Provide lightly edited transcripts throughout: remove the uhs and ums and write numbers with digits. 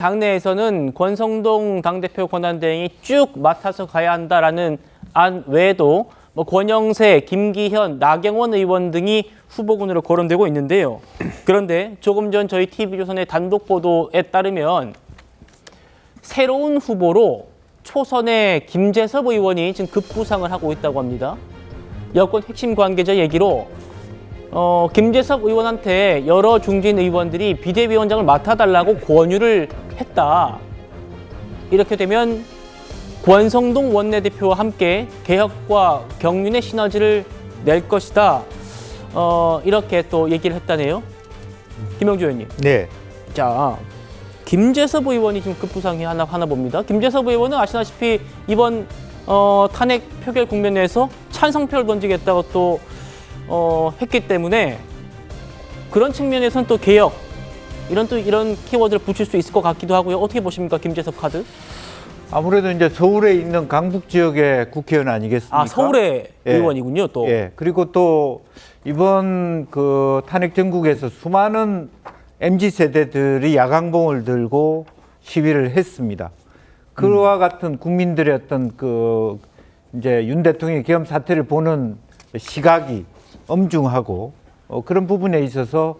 당내에서는 권성동 당대표 권한대행이 쭉 맡아서 가야 한다라는 안 외에도 권영세, 김기현, 나경원 의원 등이 후보군으로 거론되고 있는데요. 그런데 조금 전 저희 TV조선의 단독 보도에 따르면 새로운 후보로 초선의 김재섭 의원이 지금 급부상을 하고 있다고 합니다. 여권 핵심 관계자 얘기로 김재섭 의원한테 여러 중진 의원들이 비대위원장을 맡아달라고 권유를 했다. 이렇게 되면 권성동 원내대표와 함께 개혁과 경륜의 시너지를 낼 것이다. 이렇게 또 얘기를 했다네요. 김영주 의원님. 네. 자, 김재섭 의원이 지금 급부상이 하나 봅니다. 김재섭 의원은 아시다시피 이번 탄핵 표결 국면에서 찬성표를 던지겠다고 또 했기 때문에 그런 측면에서는 또 개혁 이런 키워드를 붙일 수 있을 것 같기도 하고요. 어떻게 보십니까, 김재섭 카드? 아무래도 이제 서울에 있는 강북 지역의 국회의원 아니겠습니까? 아, 서울의 예. 의원이군요, 또. 예. 그리고 또 이번 그 탄핵 전국에서 수많은 MZ 세대들이 야광봉을 들고 시위를 했습니다. 그와 같은 국민들의 어떤 그 이제 윤 대통령의 계엄 사태를 보는 시각이 엄중하고 그런 부분에 있어서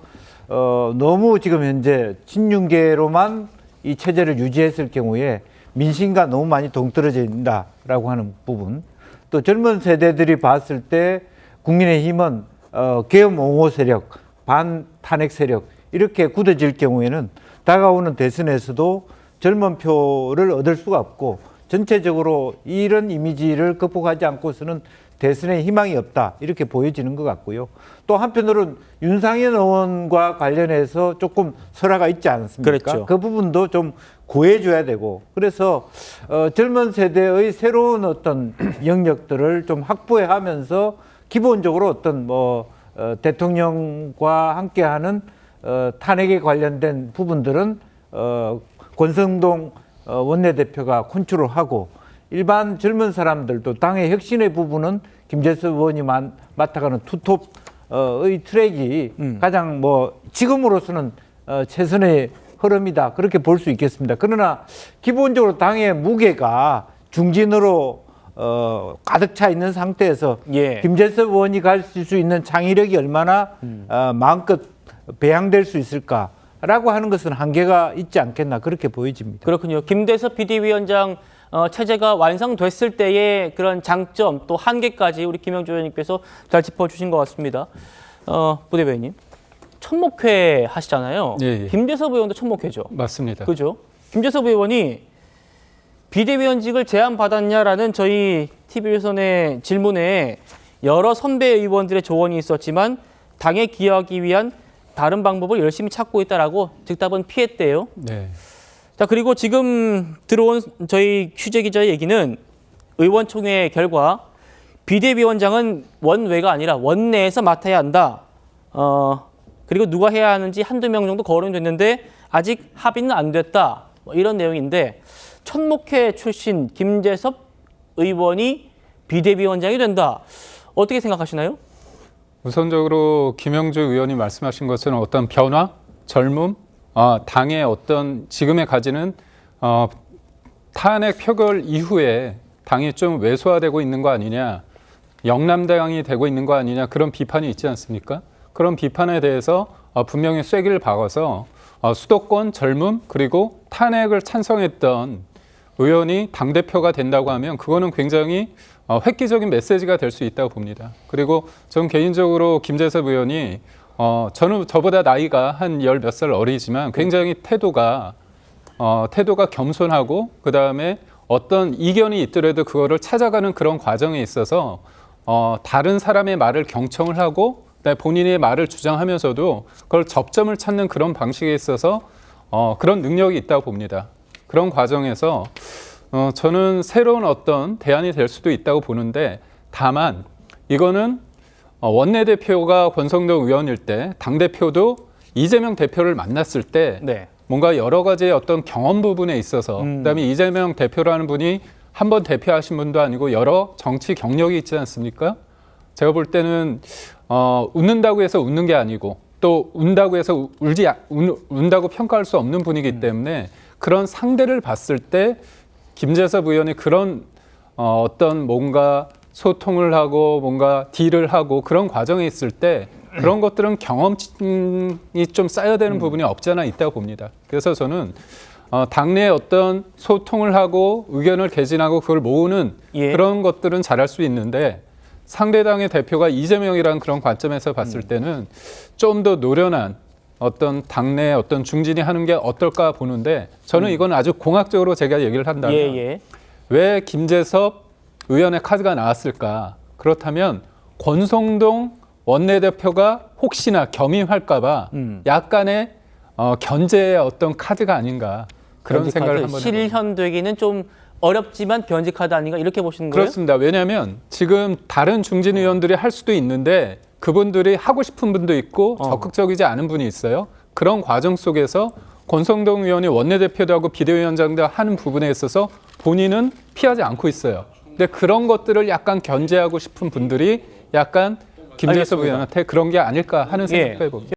너무 지금 현재 친윤계로만 이 체제를 유지했을 경우에 민심과 너무 많이 동떨어진다라고 하는 부분, 또 젊은 세대들이 봤을 때 국민의힘은 계엄 옹호 세력, 반탄핵 세력 이렇게 굳어질 경우에는 다가오는 대선에서도 젊은 표를 얻을 수가 없고 전체적으로 이런 이미지를 극복하지 않고서는 대선에 희망이 없다 이렇게 보여지는 것 같고요. 또 한편으로는 윤상현 의원과 관련해서 조금 설화가 있지 않습니까? 그렇죠. 그 부분도 좀 고해줘야 되고 그래서 젊은 세대의 새로운 어떤 영역들을 좀 확보해가면서 기본적으로 어떤 대통령과 함께하는 탄핵에 관련된 부분들은 권성동 원내대표가 컨트롤 하고 일반 젊은 사람들도 당의 혁신의 부분은 김재섭 의원이 맡아가는 투톱의 트랙이 가장 지금으로서는 최선의 흐름이다 그렇게 볼 수 있겠습니다. 그러나 기본적으로 당의 무게가 중진으로 가득 차 있는 상태에서 예. 김재섭 의원이 가질 수 있는 창의력이 얼마나 마음껏 배양될 수 있을까라고 하는 것은 한계가 있지 않겠나 그렇게 보여집니다. 그렇군요. 김대섭 비대위원장 체제가 완성됐을 때의 그런 장점 또 한계까지 우리 김영주 의원님께서 잘 짚어주신 것 같습니다. 부대변인님, 천목회 하시잖아요. 예. 김재섭 의원도 천목회죠. 맞습니다. 그죠? 김재섭 의원이 비대위원직을 제안받았냐라는 저희 TV조선의 질문에 여러 선배 의원들의 조언이 있었지만 당에 기여하기 위한 다른 방법을 열심히 찾고 있다라고 즉답은 피했대요. 네. 자, 그리고 지금 들어온 저희 취재 기자의 얘기는 의원총회 결과 비대위원장은 원외가 아니라 원내에서 맡아야 한다. 그리고 누가 해야 하는지 한두 명 정도 거론이 됐는데 아직 합의는 안 됐다. 이런 내용인데 천목회 출신 김재섭 의원이 비대위원장이 된다. 어떻게 생각하시나요? 우선적으로 김영주 의원이 말씀하신 것은 어떤 변화, 젊음, 당의 어떤 지금에 가지는 탄핵 표결 이후에 당이 좀 왜소화되고 있는 거 아니냐, 영남당이 되고 있는 거 아니냐 그런 비판이 있지 않습니까? 그런 비판에 대해서 분명히 쐐기를 박아서 수도권 젊음 그리고 탄핵을 찬성했던 의원이 당대표가 된다고 하면 그거는 굉장히 획기적인 메시지가 될 수 있다고 봅니다. 그리고 전 개인적으로 김재섭 의원이 저는 저보다 나이가 한 열 몇 살 어리지만 굉장히 태도가 겸손하고 그다음에 어떤 이견이 있더라도 그거를 찾아가는 그런 과정에 있어서 다른 사람의 말을 경청을 하고 본인의 말을 주장하면서도 그걸 접점을 찾는 그런 방식에 있어서 그런 능력이 있다고 봅니다. 그런 과정에서 저는 새로운 어떤 대안이 될 수도 있다고 보는데 다만 이거는 원내대표가 권성동 의원일 때 당대표도 이재명 대표를 만났을 때 네. 뭔가 여러 가지의 어떤 경험 부분에 있어서 그다음에 이재명 대표라는 분이 한 번 대표하신 분도 아니고 여러 정치 경력이 있지 않습니까? 제가 볼 때는 웃는다고 해서 웃는 게 아니고 또 운다고 해서 운다고 평가할 수 없는 분이기 때문에 그런 상대를 봤을 때 김재섭 의원이 그런 어떤 뭔가 소통을 하고 뭔가 딜을 하고 그런 과정에 있을 때 그런 것들은 경험이 좀 쌓여야 되는 부분이 없지 않아 있다고 봅니다. 그래서 저는 당내에 어떤 소통을 하고 의견을 개진하고 그걸 모으는 예. 그런 것들은 잘할 수 있는데 상대당의 대표가 이재명이라는 그런 관점에서 봤을 때는 좀 더 노련한 어떤 당내 어떤 중진이 하는 게 어떨까 보는데 저는 이건 아주 공학적으로 제가 얘기를 한다면 예, 예. 왜 김재섭 의원의 카드가 나왔을까? 그렇다면 권성동 원내대표가 혹시나 겸임할까 봐 약간의 견제의 어떤 카드가 아닌가 그런 변직 생각을 카드, 한번 해봅니다. 실현되기는 좀 어렵지만 변직 카드 아닌가 이렇게 보시는 거예요? 그렇습니다. 왜냐하면 지금 다른 중진 의원들이 할 수도 있는데 그분들이 하고 싶은 분도 있고 적극적이지 않은 분이 있어요. 그런 과정 속에서 권성동 의원이 원내대표도 하고 비대위원장도 하는 부분에 있어서 본인은 피하지 않고 있어요. 근데 그런 것들을 약간 견제하고 싶은 분들이 약간 김재섭 알겠습니다. 의원한테 그런 게 아닐까 하는 생각도 예. 해봅니다.